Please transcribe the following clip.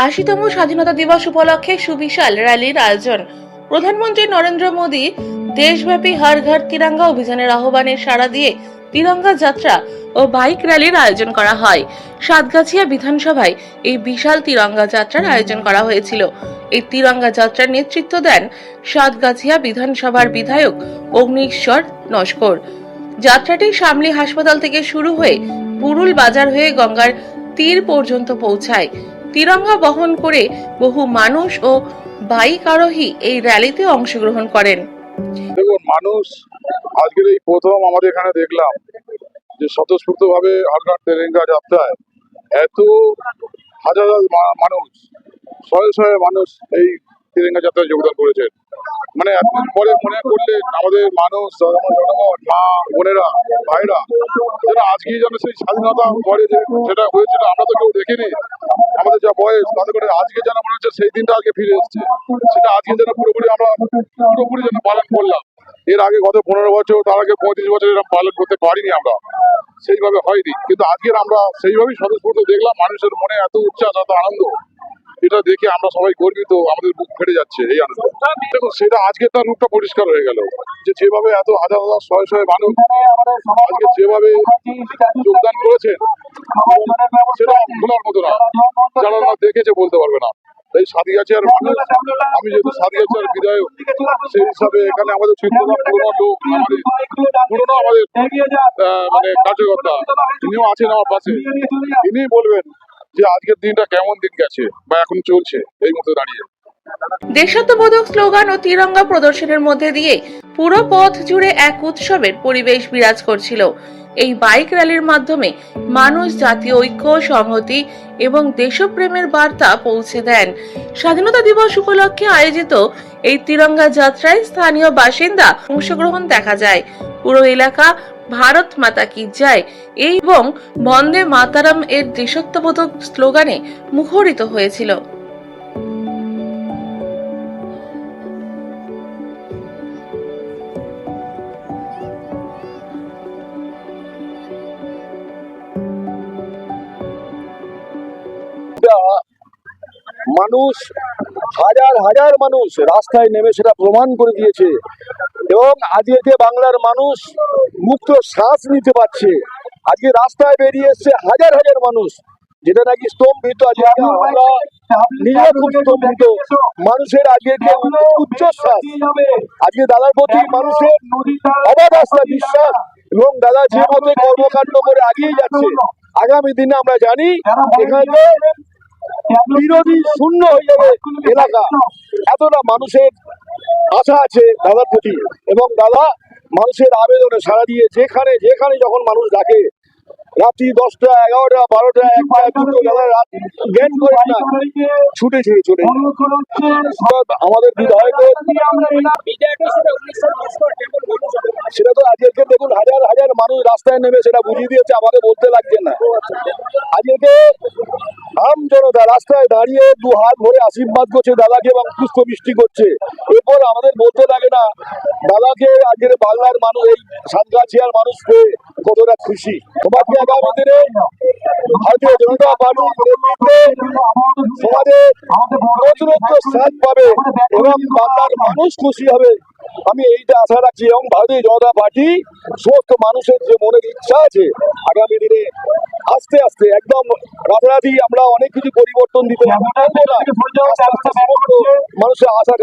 ৮০তম স্বাধীনতা দিবস উপলক্ষে সুবিশাল র্যালির আয়োজন। প্রধানমন্ত্রী নরেন্দ্র মোদী দেশব্যাপী হর ঘর তিরঙ্গা অভিযানের আহ্বানে সাড়া দিয়ে তিরঙ্গা যাত্রা ও বাইক র্যালির আয়োজন করা হয়। সাতগাছিয়া বিধানসভায় এই বিশাল তিরঙ্গা যাত্রার আয়োজন করা হয়েছিল। এই তিরঙ্গা যাত্রার নেতৃত্ব দেন সাতগাছিয়া বিধানসভার বিধায়ক অগ্নিশ্বর নস্কর। যাত্রাটি শামলী হাসপাতাল থেকে শুরু হয়ে পুরুল বাজার হয়ে গঙ্গার তীর পর্যন্ত পৌঁছায়। তিরঙ্গা বহন করে বহু মানুষ ও বাইক আরোহী এই র্যালিতে অংশগ্রহণ করেন। দেখুন, মানুষ আজকের এই প্রথম আমাদের এখানে দেখলাম যে স্বতঃস্ফূর্তভাবে হর ঘর তিরঙ্গা যাত্রায় এত হাজার মানুষ, শয়ে শয়ে মানুষ এই তিরঙ্গা যাত্রায় যোগদান করেছেন। মানে এতদিন পরে মনে করলেন আমাদের মানুষ, জনগণ, মা বোনেরা, ভাইরা, যেন আজকেই যেন সেই স্বাধীনতা পরে সেটা হয়েছিল আমরা তো কেউ দেখিনি। আমাদের যা বয়স তাতে করে আজকে যেন মনে হচ্ছে সেই দিনটা আজকে ফিরে এসছে, সেটা আজকে যেন পুরোপুরি যেন পালন করলাম। এর আগে গত 15 বছর, তার আগে 35 বছর এরকম পালন করতে পারিনি আমরা, সেইভাবে হয়নি। কিন্তু আজকের আমরা সেইভাবেই স্বতঃস্ফূর্ত দেখলাম, মানুষের মনে এত উচ্ছ্বাস, এত আনন্দ, এটা দেখে আমরা সবাই গর্বিত, আমাদের বুক ফেটে যাচ্ছে এই আনন্দ। দেখুন, সেটা আজকে তার রূপটা পরিষ্কার হয়ে গেল, যে যেভাবে এত হাজার হাজার শয়ে শয়ে মানুষ আজকে যেভাবে যোগদান করেছেন, সেটা ভোলার মতো না, যারা না দেখেছে বলতে পারবে না। এই সাতগাছিয়ার মানুষ, আমি যেহেতু সাতগাছিয়ার বিধায়ক, সেই হিসাবে এখানে আমাদের চিত্রনাথ পুরোনো লোক, আমাদের মানে কার্যকর্তা, তিনিও আছেন আমার পাশে, তিনি বলবেন যে আজকের দিনটা কেমন দিন গেছে বা এখন চলছে এই মুহূর্তে দাঁড়িয়ে। দেশাত্মবোধক স্লোগান ও তিরঙ্গা প্রদর্শনের মধ্যে দিয়ে পুরো পথ জুড়ে এক উৎসবের পরিবেশ বিরাজ করছিল। এই বাইক র্যালির মাধ্যমে মানুষ জাতীয় ঐক্য, সংহতি এবং দেশপ্রেমের বার্তা পৌঁছে দেন। স্বাধীনতা দিবস উপলক্ষে আয়োজিত এই তিরঙ্গা যাত্রায় স্থানীয় বাসিন্দা অংশগ্রহণ দেখা যায়। পুরো এলাকা ভারত মাতা কি জয় এবং বন্দে মাতারাম এর দেশাত্মবোধক স্লোগানে মুখরিত হয়েছিল। মানুষ, হাজার হাজার মানুষ রাস্তায় নেমে সেটা প্রমাণ করে দিয়েছে এবং আজকে বাংলার মানুষ মুক্ত শ্বাস নিতে পারছে। আজকে রাস্তায় বেরিয়ে এসছে হাজার হাজার মানুষ, যেটা নাকি স্তম্ভিত। আজকে আমরা নিজেরা খুব স্তম্ভিত, মানুষের আজকে উচ্চশ্বাস, আজকে দাদার প্রতি মানুষের অবাধ আস্থা, বিশ্বাস এবং দাদা যে মতে কর্মকাণ্ড করে এগিয়ে যাচ্ছে, আগামী দিনে আমরা জানি এখানে বিরোধী শূন্য হয়ে যাবে এলাকা। এতটা মানুষের আশা আছে দাদার প্রতি এবং দাদা মানুষের আবেদনে সাড়া দিয়ে যেখানে যেখানে যখন মানুষ ডাকে, রাত্রি 10টা, 11টা, 12টা, 1টা, 2টো, দাদা রাত জ্ঞান করে না, ছুটে ছুটে চলে আমাদের বিধায়কের সেটা তো আজকে দেখুন হাজার হাজার মানুষ রাস্তায় নেমে সেটা বুঝিয়ে দিয়েছে, আমাদের বলতে লাগছে না। আজকে আম জনতা রাস্তায় দাঁড়িয়ে দু হাত ভরে আশীর্বাদ করছে দাদাকে এবং পুষ্প বৃষ্টি করছে। এরপর আমাদের বলতে লাগে না দাদাকে আজকের বাংলার মানুষ, এই সাতগাছিয়ার মানুষ পেয়ে কতটা খুশি। তোমাকে আগামী দিনে ভারতীয় জনতা পার্টির নেতৃত্বে সমাজে নতুনত্ব স্থান পাবে এবং বাংলার মানুষ খুশি হবে, আমি এইটা আশা রাখছি। এবং ভারতীয় জনতা পার্টি সমস্ত মানুষের যে মনের ইচ্ছা আছে আগামী দিনে আস্তে আস্তে একদম রাতারাতি আমরা অনেক কিছু পরিবর্তন দিতে পারবো না, মানুষের আশা